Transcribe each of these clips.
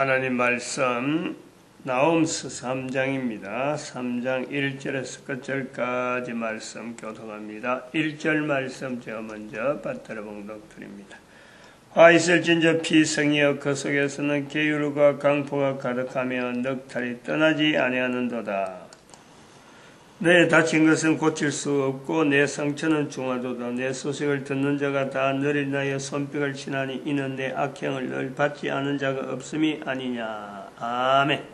하나님 말씀 나홈스 3장입니다. 3장 1절에서 끝절까지 말씀 교독합니다. 1절 말씀 제가 먼저 받들어 봉독드립니다. 화 있을진저 피성이여 그 속에서는 계율과 강포가 가득하며 넉탈이 떠나지 아니하는도다. 내 다친 것은 고칠 수 없고 내 상처는 중하도다. 내 소식을 듣는 자가 다 너를 인하여 손뼉을 치나니 이는 내 악행을 늘 받지 않은 자가 없음이 아니냐. 아멘.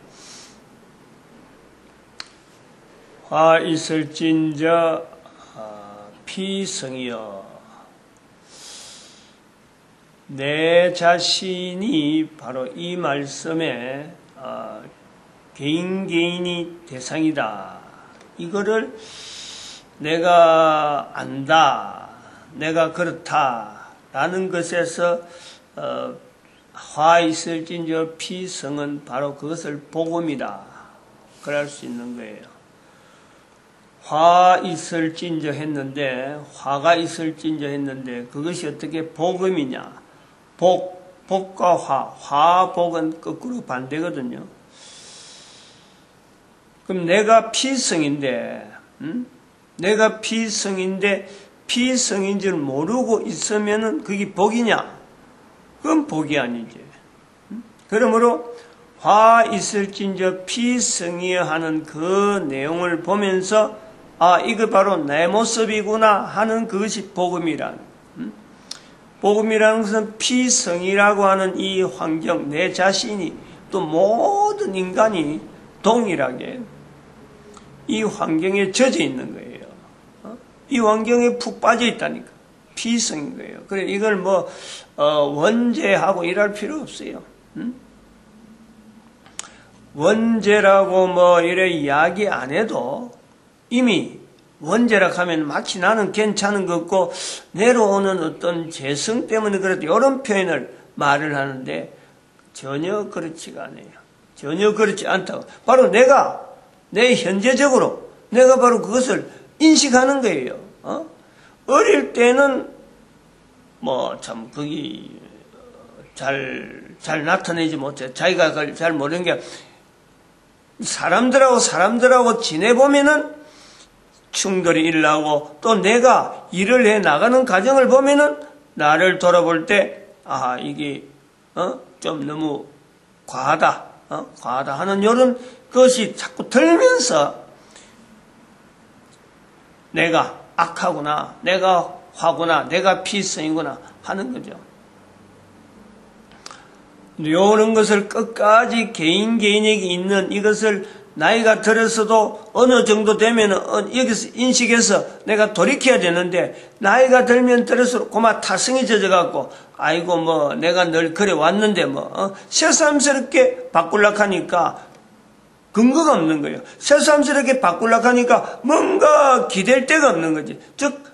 화 있을진저 피성이여 내 자신이 바로 이 말씀의 개인이 대상이다. 이거를 내가 안다, 내가 그렇다라는 것에서 화 있을진저 피성은 바로 그것을 복음이다. 그럴 수 있는 거예요. 화 있을진저 했는데, 화가 있을진저 했는데 그것이 어떻게 복음이냐. 복과 화복은 거꾸로 반대거든요. 그럼 내가 피성인데, 내가 피성인데 피성인 줄 모르고 있으면은 그게 복이냐? 그건 복이 아니지. 그러므로 화 있을진저 피성이여 하는 그 내용을 보면서 이거 바로 내 모습이구나 하는 그것이 복음이란. 복음이라는 것은 피성이라고 하는 이 환경, 내 자신이 또 모든 인간이 동일하게 이 환경에 젖어 있는 거예요. 이 환경에 푹 빠져 있다니까. 피성인 거예요. 그래, 이걸 원죄하고 일할 필요 없어요. 원죄라고 이래 이야기 안 해도 이미 원죄라 하면 마치 나는 괜찮은 것 같고 내려오는 어떤 재성 때문에 그래도 이런 표현을 말을 하는데 전혀 그렇지가 않아요. 전혀 그렇지 않다고. 바로 내 현재적으로 내가 바로 그것을 인식하는 거예요. 어릴 때는 참 거기 잘 나타내지 못해. 자기가 그걸 잘 모르는 게 사람들하고 지내보면은 충돌이 일어나고 또 내가 일을 해 나가는 과정을 보면은 나를 돌아볼 때 이게 좀 너무 과하다 하는 이런 것이 자꾸 들면서 내가 악하구나, 내가 화구나, 내가 피성이구나 하는 거죠. 이런 것을 끝까지 개인에게 있는 이것을 나이가 들어서도 어느 정도 되면 여기서 인식해서 내가 돌이켜야 되는데 나이가 들면 들을수록 그만 타성이 젖어갖고 내가 늘 그래 왔는데 새삼스럽게 바꾸려고 하니까 근거가 없는 거예요. 새삼스럽게 바꾸려고 하니까 뭔가 기댈 데가 없는 거지. 즉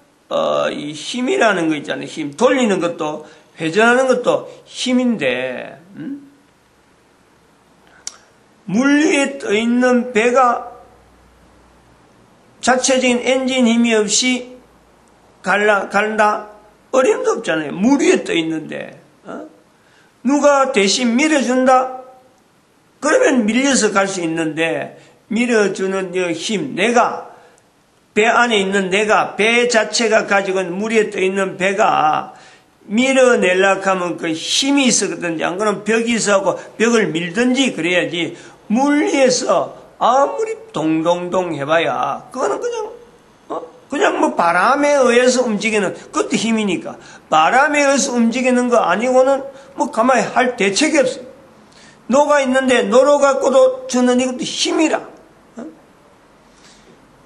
이 힘이라는 거 있잖아요. 힘 돌리는 것도 회전하는 것도 힘인데 물 위에 떠있는 배가 자체적인 엔진 힘이 없이 간다? 어림도 없잖아요. 물 위에 떠있는데 누가 대신 밀어준다? 그러면 밀려서 갈 수 있는데 밀어주는 힘, 내가 배 안에 있는 배 자체가 가지고 있는 물 위에 떠있는 배가 밀어내려고 하면 그 힘이 있었거든요. 안 그러면 벽이 있어서 벽을 밀든지 그래야지 물 위에서 아무리 동동동 해봐야 그거는 그냥 바람에 의해서 움직이는 그것도 힘이니까 바람에 의해서 움직이는 거 아니고는 가만히 할 대책이 없어요. 노가 있는데 노로 갖고도 주는 이것도 힘이라.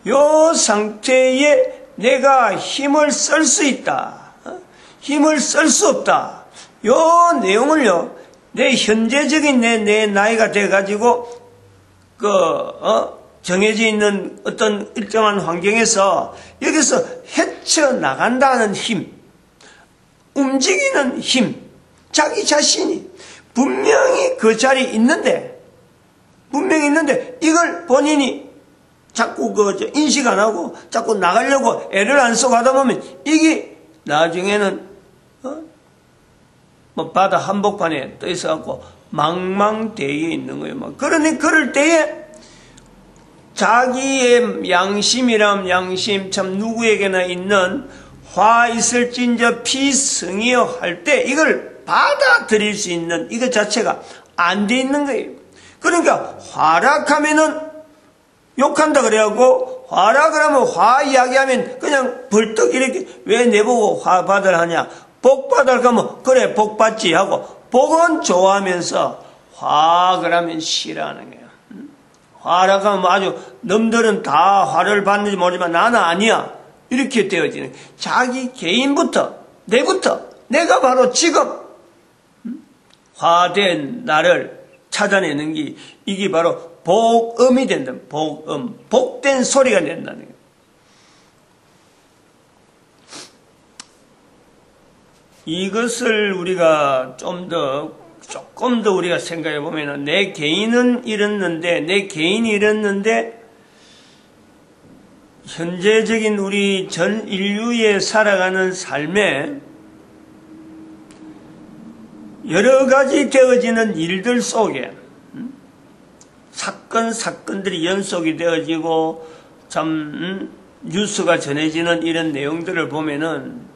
요 상태에 내가 힘을 쓸 수 있다. 힘을 쓸 수 없다. 요 내용을요, 내 현재적인 내 나이가 돼가지고, 정해져 있는 어떤 일정한 환경에서 여기서 헤쳐나간다는 힘, 움직이는 힘, 자기 자신이 분명히 그 자리에 있는데, 이걸 본인이 자꾸 인식 안 하고 자꾸 나가려고 애를 안 쓰고 하다 보면 이게 나중에는 뭐 바다 한복판에 떠 있어갖고 망망대해에 있는 거예요. 그러니 그럴 때에 자기의 양심이람 양심 참 누구에게나 있는 화 있을진저 피승이여 할 때 이걸 받아들일 수 있는 이것 자체가 안 돼 있는 거예요. 그러니까 화락하면은 욕한다 그래갖고 화락을 하면 화 이야기하면 그냥 벌떡 이렇게 왜 내보고 화 받으라 하냐. 복 받으라 하면 그래 복 받지 하고 복은 좋아하면서 화를 하면 싫어하는 거예요. 화락하면 아주 남들은 다 화를 받는지 모르지만 나는 아니야. 이렇게 되어지는 자기 개인부터 내가 바로 지금 화된 나를 찾아내는 게 이게 바로 복음이 된다. 복음 복된 소리가 된다는 거예요. 이것을 우리가 조금 더 우리가 생각해 보면은 내 개인은 이렇는데 현재적인 우리 전 인류에 살아가는 삶에 여러 가지 되어지는 일들 속에 사건들이 연속이 되어지고 참 뉴스가 전해지는 이런 내용들을 보면은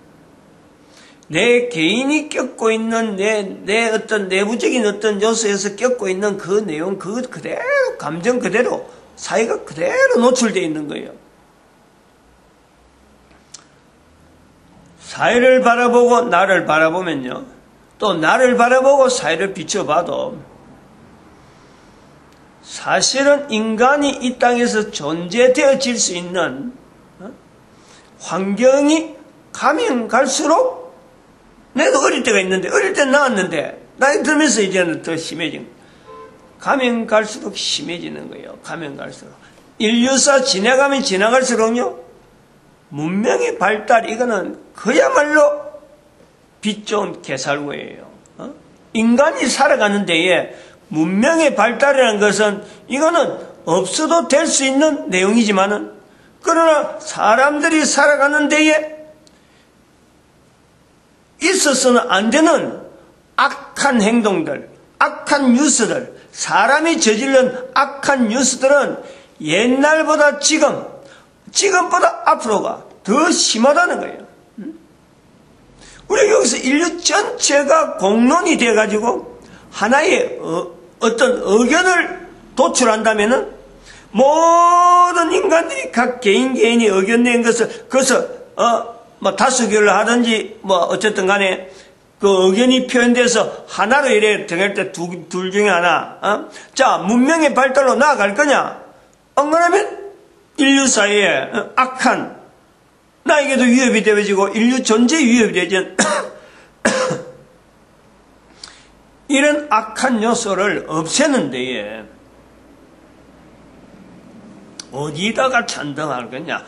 내 개인이 겪고 있는 내 어떤 내부적인 어떤 요소에서 겪고 있는 그 내용 그대로 감정 그대로 사회가 그대로 노출되어 있는 거예요. 사회를 바라보고 나를 바라보면요. 또 나를 바라보고 사회를 비춰봐도 사실은 인간이 이 땅에서 존재되어질 수 있는 환경이 가면 갈수록 내도 어릴 때가 있는데 어릴 땐 나았는데 나이 들면서 이제는 더 심해진 가면 갈수록 심해지는 거예요. 가면 갈수록 인류사 지나가면 지나갈수록요 문명의 발달 이거는 그야말로 빛 좋은 개살구예요. 인간이 살아가는 데에 문명의 발달이라는 것은 이거는 없어도 될 수 있는 내용이지만은 그러나 사람들이 살아가는 데에 있어서는 안 되는 악한 행동들, 악한 뉴스들, 사람이 저지른 악한 뉴스들은 옛날보다 지금보다 앞으로가 더 심하다는 거예요. 우리가 여기서 인류 전체가 공론이 돼가지고 하나의 어떤 의견을 도출한다면은 모든 인간들이 각 개인이 의견 낸 것을 그것을 뭐 다수결로 하든지 뭐 어쨌든 간에 그 의견이 표현돼서 하나로 이래 정할 때 둘 중에 하나. 자, 문명의 발달로 나아갈 거냐? 안 그러면 인류 사이에 악한 나에게도 위협이 되어지고 인류 전체에 위협이 되어진 이런 악한 요소를 없애는 데에 어디다가 찬등할 거냐?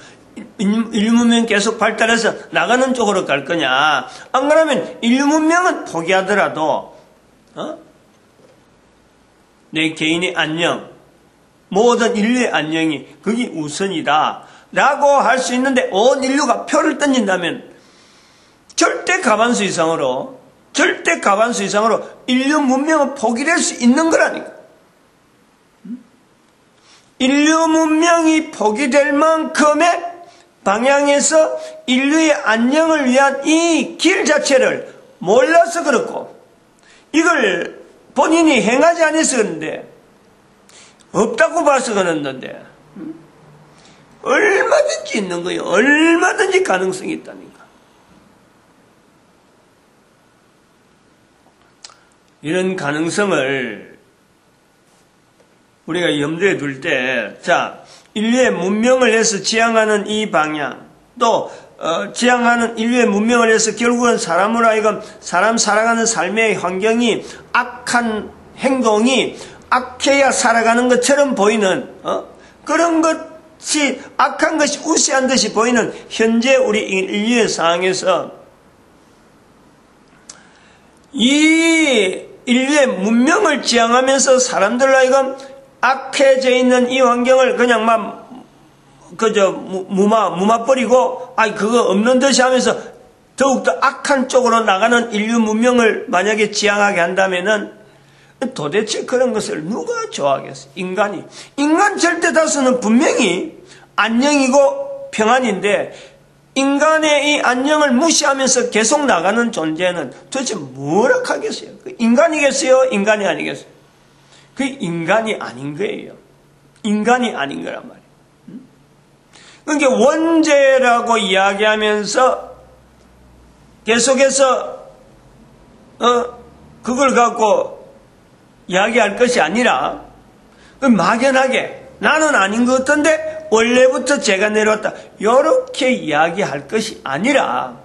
인류 문명이 계속 발달해서 나가는 쪽으로 갈 거냐? 안 그러면 인류 문명은 포기하더라도 내 개인의 안녕, 모든 인류의 안녕이 그게 우선이다 라고 할 수 있는데 온 인류가 표를 던진다면 절대 과반수 이상으로 인류 문명은 포기될 수 있는 거라니까. 인류 문명이 포기될 만큼의 방향에서 인류의 안녕을 위한 이 길 자체를 몰라서 그렇고 이걸 본인이 행하지 않아서 그런데 없다고 봐서 그랬는데 얼마든지 있는 거예요. 얼마든지 가능성이 있다니까. 이런 가능성을 우리가 염두에 둘 때, 자, 인류의 문명을 해서 지향하는 이 방향, 또 지향하는 인류의 문명을 해서 결국은 사람으로 하여금 사람 살아가는 삶의 환경이 악한 행동이 악해야 살아가는 것처럼 보이는 그런 것이 악한 것이 우세한 듯이 보이는 현재 우리 인류의 상황에서 이 인류의 문명을 지향하면서 사람들로 하여금 악해져 있는 이 환경을 그냥 막 무마 버리고 그거 없는 듯이 하면서 더욱더 악한 쪽으로 나가는 인류 문명을 만약에 지향하게 한다면은 도대체 그런 것을 누가 좋아하겠어요? 인간 절대 다수는 분명히 안녕이고 평안인데 인간의 이 안녕을 무시하면서 계속 나가는 존재는 도대체 뭐라 하겠어요? 인간이겠어요? 인간이 아니겠어요? 그 인간이 아닌 거예요. 인간이 아닌 거란 말이에요. 그러니까 원죄라고 이야기하면서 계속해서 그걸 갖고 이야기할 것이 아니라 막연하게 나는 아닌 것 같은데 원래부터 제가 내려왔다 이렇게 이야기할 것이 아니라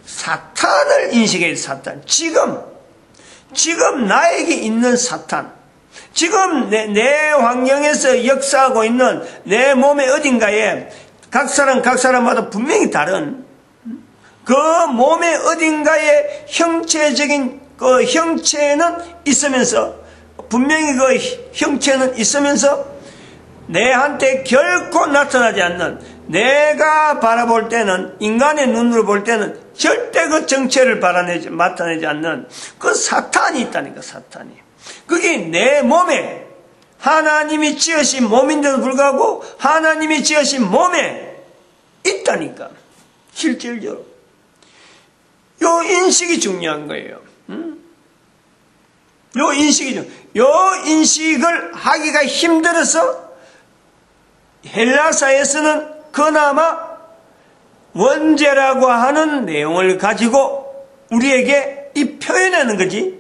사탄을 인식해야 사탄. 지금 나에게 있는 사탄, 지금 내 환경에서 역사하고 있는 내 몸의 어딘가에 각 사람마다 분명히 다른 그 몸의 어딘가에 형체적인 그 형체는 있으면서 분명히 그 형체는 있으면서 내한테 결코 나타나지 않는, 내가 바라볼 때는, 인간의 눈으로 볼 때는 절대 그 정체를 나타내지 않는 그 사탄이 있다니까, 사탄이. 그게 내 몸에, 하나님이 지으신 몸인데도 불구하고 하나님이 지으신 몸에 있다니까. 실질적으로. 요 인식이 중요한 거예요. 요 인식을 하기가 힘들어서 헬라사에서는 그나마 원죄라고 하는 내용을 가지고 우리에게 이 표현하는 거지.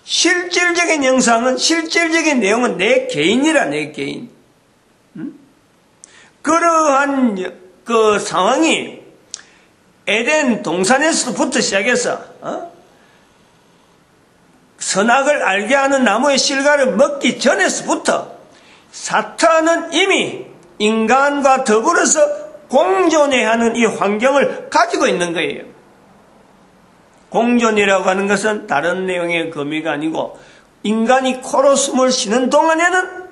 실질적인 영상은, 실질적인 내용은 내 개인이라, 내 개인. 그러한 그 상황이 에덴 동산에서부터 시작해서 선악을 알게 하는 나무의 실과를 먹기 전에서부터 사탄은 이미 인간과 더불어서 공존해야 하는 이 환경을 가지고 있는 거예요. 공존이라고 하는 것은 다른 내용의 의미가 아니고 인간이 코로 숨을 쉬는 동안에는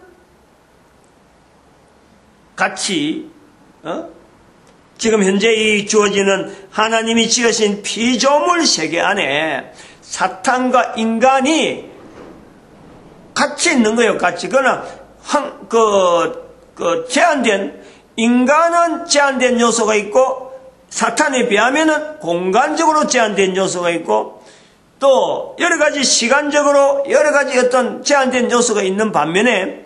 같이 지금 현재 이 주어지는 하나님이 지으신 피조물 세계 안에 사탄과 인간이 같이 있는 거예요. 같이. 그러나 제한된, 인간은 제한된 요소가 있고 사탄에 비하면은 공간적으로 제한된 요소가 있고 또 여러 가지 시간적으로 여러 가지 어떤 제한된 요소가 있는 반면에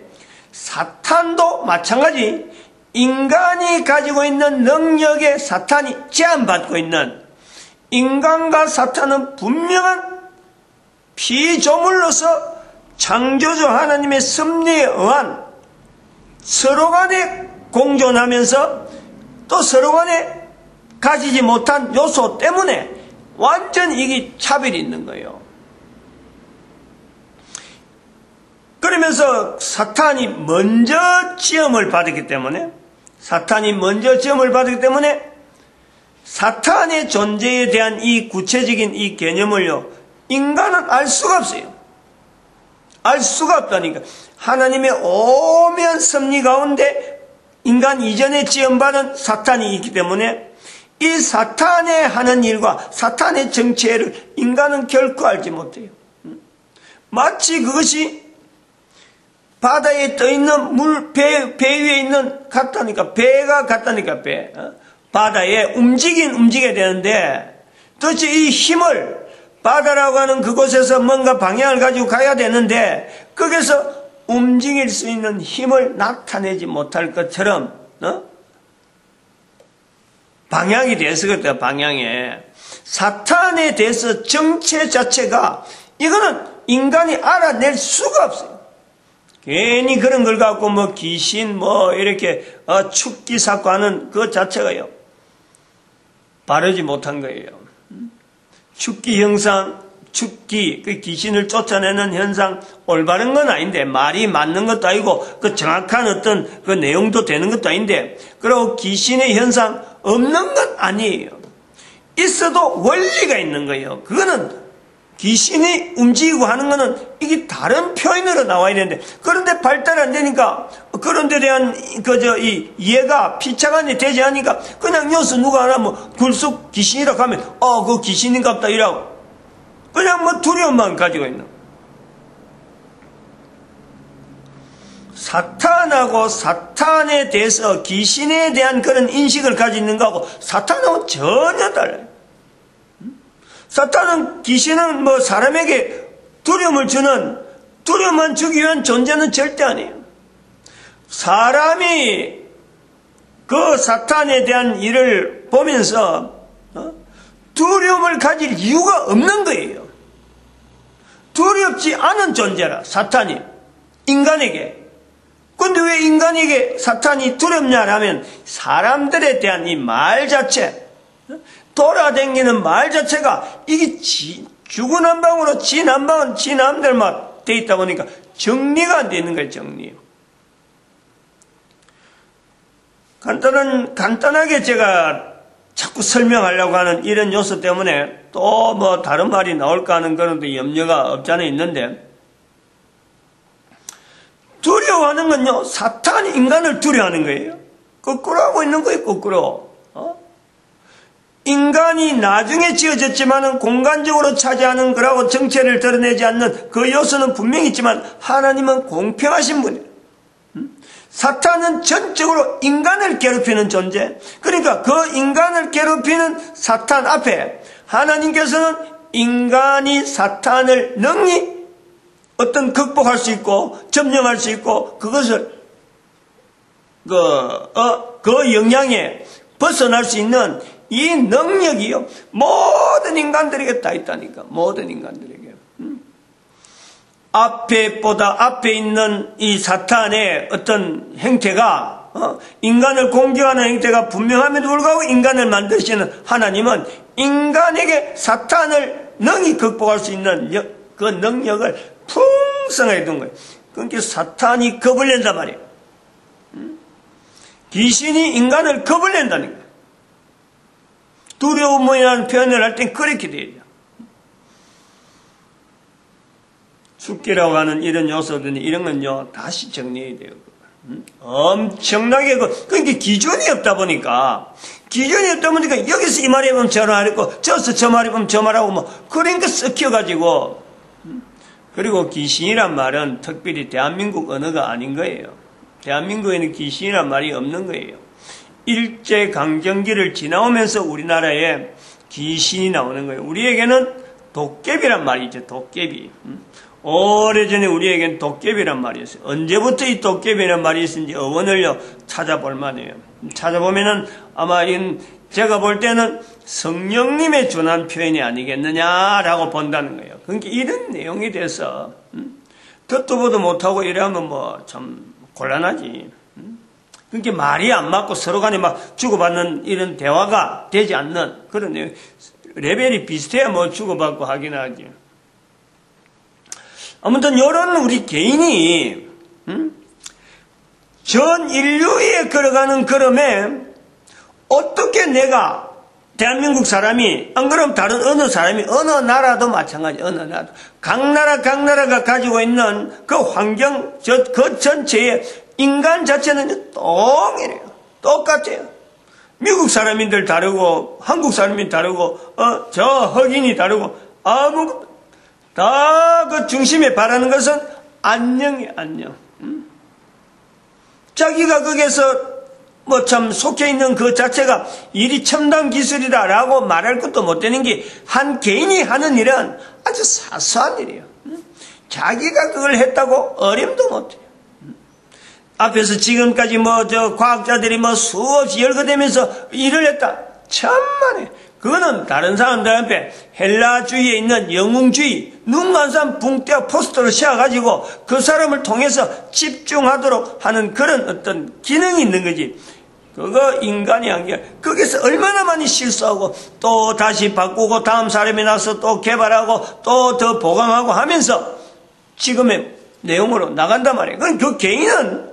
사탄도 마찬가지 인간이 가지고 있는 능력에 사탄이 제한받고 있는, 인간과 사탄은 분명한 피조물로서 창조주 하나님의 섭리에 의한 서로 간에 공존하면서 또 서로 간에 가지지 못한 요소 때문에 완전히 이게 차별이 있는 거예요. 그러면서 사탄이 먼저 지음을 받았기 때문에 사탄의 존재에 대한 이 구체적인 이 개념을요, 인간은 알 수가 없어요. 알 수가 없다니까. 하나님의 오묘한 섭리 가운데 인간 이전에 지음받은 사탄이 있기 때문에 이 사탄의 하는 일과 사탄의 정체를 인간은 결코 알지 못해요. 마치 그것이 바다에 떠있는 배 위에 있는 같다니까. 배가 같다니까, 배. 바다에 움직여야 되는데 도대체 이 힘을 바다라고 하는 그곳에서 뭔가 방향을 가지고 가야 되는데 거기서 움직일 수 있는 힘을 나타내지 못할 것처럼 방향이 돼서 그렇다. 방향에 사탄에 대해서 정체 자체가 이거는 인간이 알아낼 수가 없어요. 괜히 그런 걸 갖고 뭐 귀신 이렇게 축기 사고하는 그 자체가요 바르지 못한 거예요. 축기 형상, 그 귀신을 쫓아내는 현상 올바른 건 아닌데, 말이 맞는 것도 아니고 그 정확한 어떤 그 내용도 되는 것도 아닌데, 그리고 귀신의 현상 없는 건 아니에요. 있어도 원리가 있는 거예요. 그거는 귀신이 움직이고 하는 거는 이게 다른 표현으로 나와야 되는데, 그런데 발달이 안 되니까, 그런 데 대한, 이 이해가 피차간이 되지 않으니까, 그냥 여기서 누가 하나 굴속 귀신이라고 하면, 그거 귀신인갑다, 이라고. 그냥 두려움만 가지고 있는. 사탄하고 사탄에 대해서 귀신에 대한 그런 인식을 가지고 있는 거하고, 사탄하고 전혀 달라요. 사탄은, 귀신은 사람에게 두려움만 주기 위한 존재는 절대 아니에요. 사람이 그 사탄에 대한 일을 보면서 두려움을 가질 이유가 없는 거예요. 두렵지 않은 존재라, 사탄이. 인간에게. 근데 왜 인간에게 사탄이 두렵냐라면, 사람들에 대한 이 말 자체, 돌아다니는 말 자체가 이게 주구난방으로 지난방은 지남들만 돼 있다 보니까 정리가 안 돼 있는 거예요, 정리. 간단하게 제가 자꾸 설명하려고 하는 이런 요소 때문에 또 다른 말이 나올까 하는 그런 염려가 없지 않아 있는데, 두려워하는 건요, 사탄이 인간을 두려워하는 거예요. 거꾸로 하고 있는 거예요, 거꾸로. 인간이 나중에 지어졌지만은 공간적으로 차지하는 거라고 정체를 드러내지 않는 그 요소는 분명히 있지만, 하나님은 공평하신 분이에요. 사탄은 전적으로 인간을 괴롭히는 존재. 그러니까 그 인간을 괴롭히는 사탄 앞에 하나님께서는 인간이 사탄을 능히 극복할 수 있고 점령할 수 있고, 그것을 그 영향에 벗어날 수 있는 이 능력이요, 모든 인간들에게 다 있다니까. 모든 인간들에게. 앞에 있는 이 사탄의 어떤 행태가, 인간을 공격하는 행태가 분명함에도 불구하고 인간을 만드시는 하나님은 인간에게 사탄을 능히 극복할 수 있는 그 능력을 풍성하게 둔 거예요. 그러니까 사탄이 겁을 낸단 말이에요. 귀신이 인간을 겁을 낸다니까. 두려움이라는 표현을 할 땐 그렇게 돼요. 숙기라고 하는 이런 요소들이, 이런 건요, 다시 정리해야 돼요. 엄청나게, 그러니까 기준이 없다 보니까, 여기서 이 말이 보면 저 말이고, 저기서 저 말이 보면 저 말하고, 그러니까 섞여가지고, 그리고 귀신이란 말은 특별히 대한민국 언어가 아닌 거예요. 대한민국에는 귀신이란 말이 없는 거예요. 일제강점기를 지나오면서 우리나라에 귀신이 나오는 거예요. 우리에게는 도깨비란 말이 있죠. 도깨비. 오래전에 우리에겐 도깨비란 말이 있어요. 언제부터 이 도깨비란 말이 있는지 어원을요 찾아볼 만해요. 찾아보면은 아마 제가 볼 때는 성령님의 준한 표현이 아니겠느냐라고 본다는 거예요. 그러니까 이런 내용에 대해서 듣도 보도 못하고 이러면 참 곤란하지. 그러니까 말이 안 맞고 서로 간에 막 주고받는 이런 대화가 되지 않는 그런 내용. 레벨이 비슷해야 주고받고 하긴 하지. 아무튼 요런 우리 개인이 전 인류에 걸어가는 걸음에 어떻게 내가 대한민국 사람이, 안 그러면 다른 어느 사람이, 어느 나라도 마찬가지, 어느 나라도 각 나라가 가지고 있는 그 환경, 그 전체의 인간 자체는 동일해요. 똑같아요. 미국 사람인들 다르고 한국 사람이 다르고 저 흑인이 다르고 아무것도 다 그 중심에 바라는 것은 안녕이에요. 안녕. 자기가 거기에서 참 속해 있는 그 자체가 일이 첨단 기술이다라고 말할 것도 못 되는 게, 한 개인이 하는 일은 아주 사소한 일이에요. 자기가 그걸 했다고 어림도 못해요. 앞에서 지금까지 과학자들이 수없이 열거되면서 일을 했다. 천만에. 그거는 다른 사람들 앞에 헬라주의에 있는 영웅주의, 눈 간 사람 붕 떼어 포스터를 씌워가지고 그 사람을 통해서 집중하도록 하는 그런 어떤 기능이 있는 거지. 그거 인간이 한 게, 거기서 얼마나 많이 실수하고 또 다시 바꾸고 다음 사람이 나서 또 개발하고 또 더 보강하고 하면서 지금의 내용으로 나간단 말이에요. 그 개인은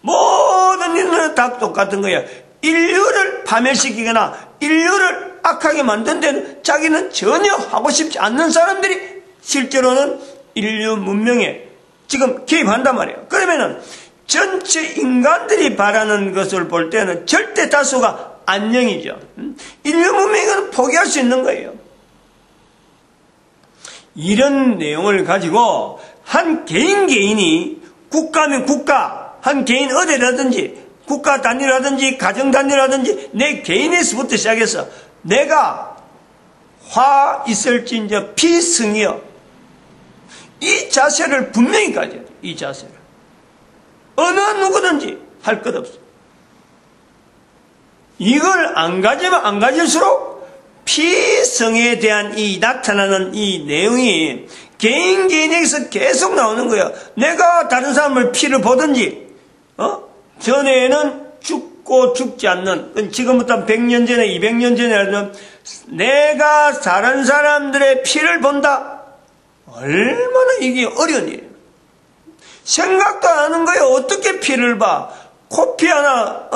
모든 일은 다 똑같은 거야. 인류를 파멸시키거나 인류를 악하게 만든 데는 자기는 전혀 하고 싶지 않는 사람들이 실제로는 인류 문명에 지금 개입한단 말이에요. 그러면은 전체 인간들이 바라는 것을 볼 때는 절대 다수가 안녕이죠. 인류 문명은 포기할 수 있는 거예요. 이런 내용을 가지고 한 개인이 국가면 국가, 한 개인 어디라든지 국가 단위라든지 가정 단위라든지 내 개인에서부터 시작해서 내가 화 있을진저 피승이여, 이 자세를 분명히 가져야 돼. 이 자세를 어느 누구든지 할 것 없어. 이걸 안 가지면 안 가질수록 피성에 대한 이 나타나는 이 내용이 개인에게서 계속 나오는 거예요. 내가 다른 사람을 피를 보든지, 전에는 죽고 죽지 않는, 지금부터 100년 전에 200년 전에 내가 다른 사람들의 피를 본다. 얼마나 이게 어려운 일이에요. 생각도 안 하는 거예요. 어떻게 피를 봐? 코피 하나,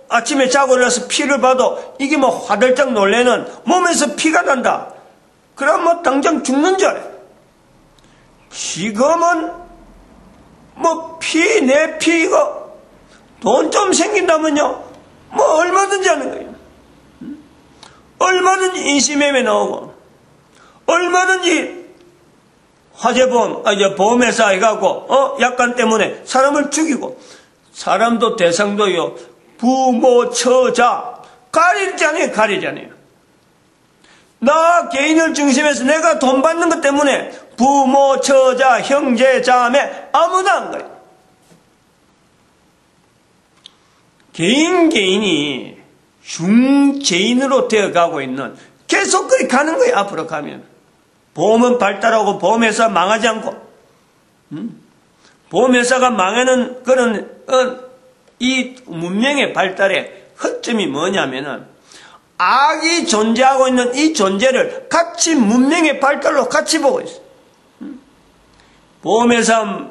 아침에 자고 일어나서 피를 봐도 이게 뭐 화들짝 놀래는 몸에서 피가 난다. 그럼 뭐 당장 죽는 줄 알아요. 지금은 뭐 내 피 이거 돈 좀 생긴다면요, 뭐 얼마든지 하는 거예요. 얼마든지 인신매매 나오고, 얼마든지 화재보험, 보험회사 해갖고, 약관 때문에 사람을 죽이고, 사람도 대상도요, 부모, 처자, 가리잖아요. 나 개인을 중심해서 내가 돈 받는 것 때문에 부모, 처자, 형제, 자매, 아무도 안 가요. 개인이 중죄인으로 되어가고 있는, 계속 그렇게 가는 거예요. 앞으로 가면 보험은 발달하고 보험회사 망하지 않고, 보험회사가 망하는 그런 이 문명의 발달의 허점이 뭐냐면은 악이 존재하고 있는 이 존재를 같이 문명의 발달로 같이 보고 있어요. 보험회사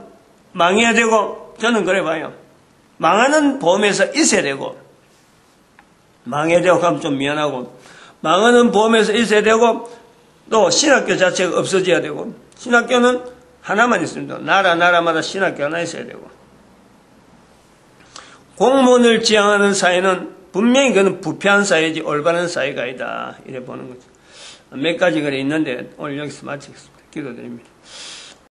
망해야 되고, 저는 그래 봐요. 망하는 보험회사 있어야 되고, 망해야 되고 하면 좀 미안하고, 망하는 보험회사 있어야 되고, 또 신학교 자체가 없어져야 되고, 신학교는 하나만 있습니다. 나라마다 신학교 하나 있어야 되고, 공무원을 지향하는 사회는 분명히 그는 부패한 사회지 올바른 사회가 아니다. 이래 보는 거죠. 몇 가지 그래 있는데 오늘 여기서 마치겠습니다. 기도드립니다.